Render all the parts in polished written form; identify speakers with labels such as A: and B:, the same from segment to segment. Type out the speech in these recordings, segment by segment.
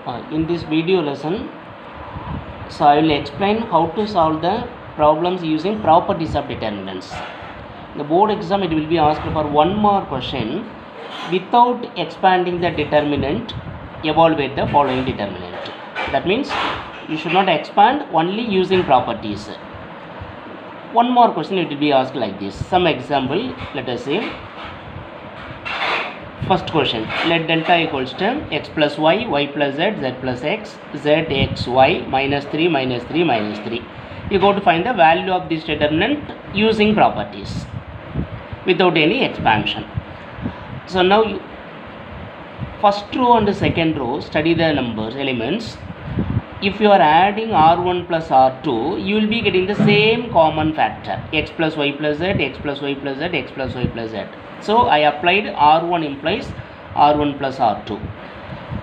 A: In this video lesson, so I will explain how to solve the problems using properties of determinants. The board exam, it will be asked for one more question. Without expanding the determinant, evaluate the following determinant. That means you should not expand, only using properties. One more question, it will be asked like this. Some example, let us say. First question, let delta equals to x plus y, y plus z, z plus x, z x y minus 3 minus 3 minus 3. You go to find the value of this determinant using properties without any expansion. So now first row and the second row, study the numbers, elements. If you are adding r1 plus r2, you will be getting the same common factor, x plus y plus z, x plus y plus z, x plus y plus z. So I applied r1 implies r1 plus r2.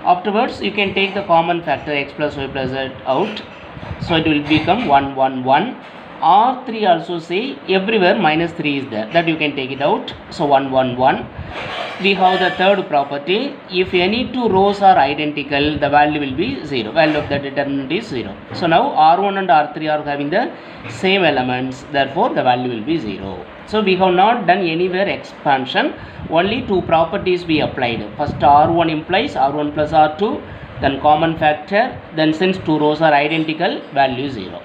A: Afterwards, you can take the common factor x plus y plus z out. So it will become 1, 1, 1. R3 also say everywhere minus 3 is there. That you can take it out. So 1, 1, 1. We have the third property. If any two rows are identical, the value will be 0. Value of the determinant is 0. So now R1 and R3 are having the same elements. Therefore, the value will be 0. So we have not done anywhere expansion. Only two properties we applied. First R1 implies R1 plus R2. Then common factor. Then since two rows are identical, value is 0.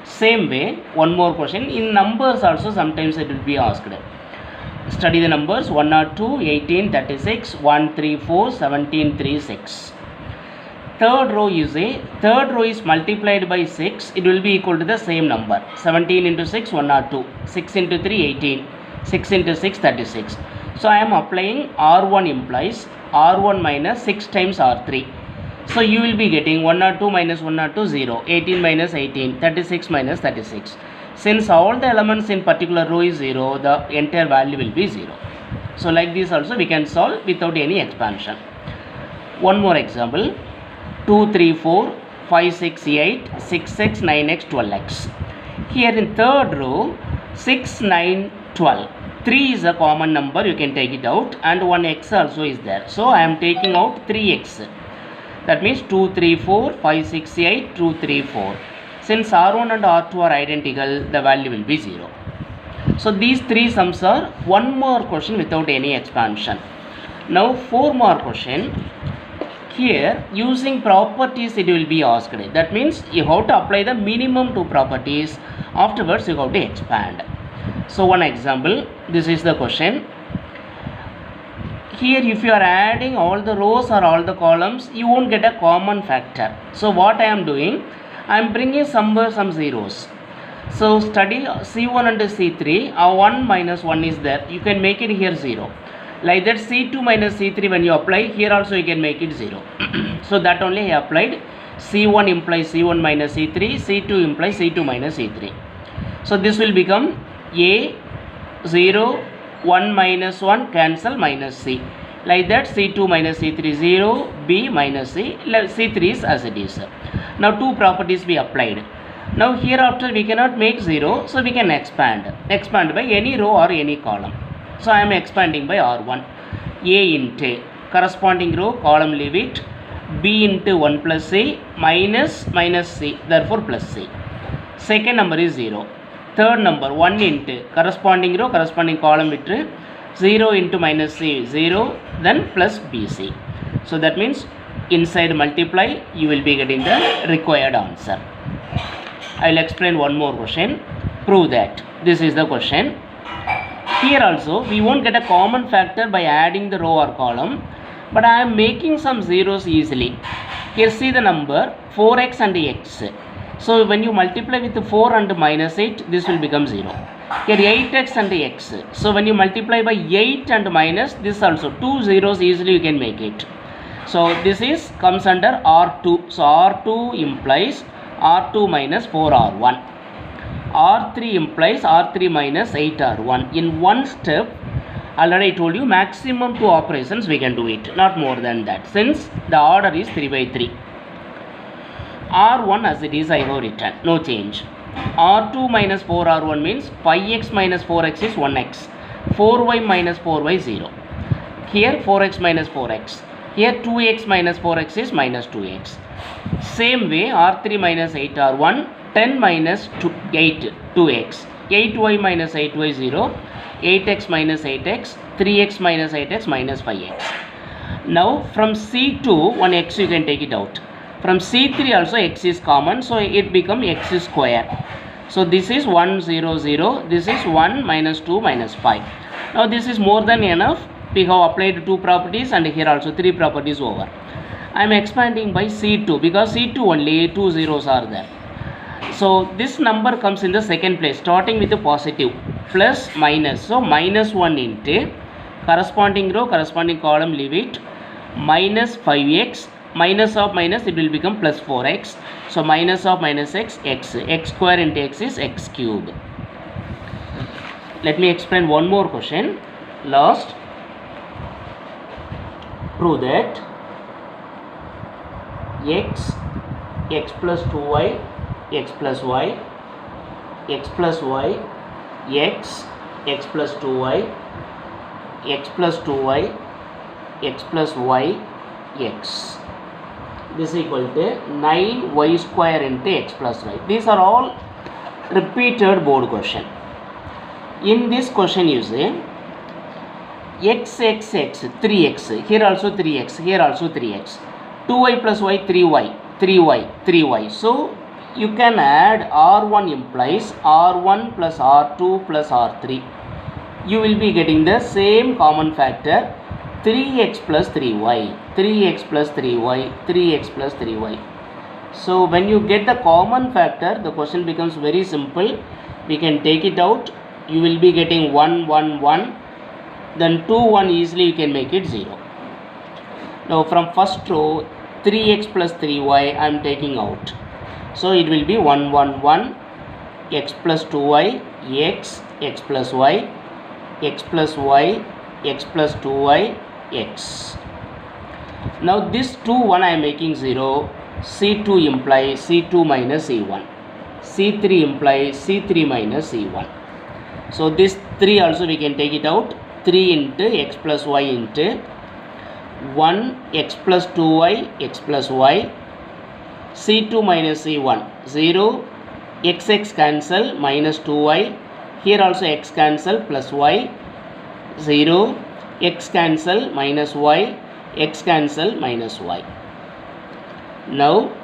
A: Same way, one more question. In numbers also sometimes it will be asked. Study the numbers 1 or 2, 18, 36, 1, 3, 4, 17, 3, 6. Third row is multiplied by 6, it will be equal to the same number. 17 into 6, 1 or 2. 6 into 3, 18. 6 into 6, 36. So I am applying R1 implies R1 minus 6 times R3. So you will be getting 1 or 2 minus 1 or 2, 0. 18 minus 18, 36 minus 36. Since all the elements in particular row is 0, the entire value will be 0. So like this also we can solve without any expansion. One more example. 2, 3, 4, 5, 6, 8, 6x, 9x, 12x. Here in third row, 6, 9, 12. 3 is a common number, you can take it out, and 1x also is there. So I am taking out 3x. That means 2, 3, 4, 5, 6, 8, 2, 3, 4. Since R1 and R2 are identical, the value will be 0. So these three sums are one more question without any expansion. Now 4 more question. Here using properties it will be asked. That means you have to apply the minimum two properties. Afterwards you have to expand. So one example, this is the question. Here if you are adding all the rows or all the columns, you won't get a common factor. So what I am doing, I am bringing somewhere some zeros. So study C1 and C3, 1 minus 1 is there. You can make it here 0. Like that C2 minus C3 when you apply, here also you can make it 0. So that only I applied. C1 implies C1 minus C3, C2 implies C2 minus C3. So this will become A, 0, 1 minus 1 cancel minus C. Like that C2 minus C3 0, B minus C, C3 is as it is. Now two properties we applied. Now hereafter we cannot make 0, so we can expand. Expand by any row or any column. So I am expanding by R1. A into corresponding row, column leave it. B into 1 plus C minus C, therefore plus C. Second number is 0. Third number 1 into corresponding row, corresponding column with 0 into minus C 0, then plus BC. So that means inside multiply you will be getting the required answer. I will explain one more question. Prove that. This is the question. Here also we won't get a common factor by adding the row or column, but I am making some zeros easily. Here see the number 4x and x. So when you multiply with 4 and minus 8, this will become 0. Here 8x and x. So when you multiply by 8 and minus, this also 2 zeros easily you can make it. So this is comes under R2. So R2 implies R2 minus 4R1. R3 implies R3 minus 8R1. In one step, already I told you maximum two operations we can do it, not more than that, since the order is 3 by 3. R1 as it is I have written, no change. R2 minus 4R1 means 5x minus 4x is 1x. 4y minus 4y 0. Here 4x minus 4x. Here 2x minus 4x is minus 2x. Same way R3 minus 8R1, 10 minus 8, 2x. 8y minus 8y 0, 8x minus 8x, 3x minus 8x minus 5x. Now from C2 one x you can take it out. From C3 also x is common, so it becomes x square. So this is 1 0 0, this is 1 minus 2 minus 5. Now this is more than enough. We have applied 2 properties and here also 3 properties over. I am expanding by C2 because C2 only 2 zeros are there. So this number comes in the second place, starting with a positive, plus minus. So minus 1 into corresponding row, corresponding column, leave it, minus 5x, minus of minus it will become plus 4x. So minus of minus x, x square into x is x cube. Let me explain one more question. Last, prove that x plus 2y, x plus y, x plus y, x plus 2y, x plus 2y, x plus y, x. This is equal to 9y square into x plus y. These are all repeated board question. In this question you say x, 3x, here also 3x, here also 3x, 2y plus y, 3y. So you can add R1 implies R1 plus R2 plus R3. You will be getting the same common factor, 3x plus 3y, 3x plus 3y, 3x plus 3y. So when you get the common factor, the question becomes very simple. We can take it out. You will be getting 1, 1, 1. Then 2, 1 easily you can make it 0. Now from first row, 3x plus 3y I am taking out. So it will be 1, 1, 1, x plus 2y, x plus y, x plus y, x plus 2y, x. Now this 2, 1 I am making 0. C2 implies C2 minus C1. C3 implies C3 minus C1. So this 3 also we can take it out. 3 into x plus y into 1 x plus 2y, x plus y. C2 minus C1, 0, x cancel, minus 2y. Here also x cancel, plus y, 0, x cancel, minus y, x cancel, minus y. Now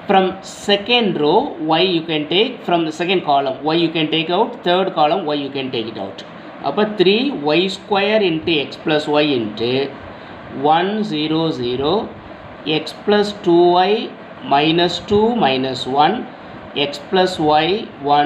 A: from second row y you can take, from the second column y you can take out, third column y you can take it out. Upper 3 y square into x plus y into 1 0 0, x plus 2y minus 2 minus 1, x plus y 1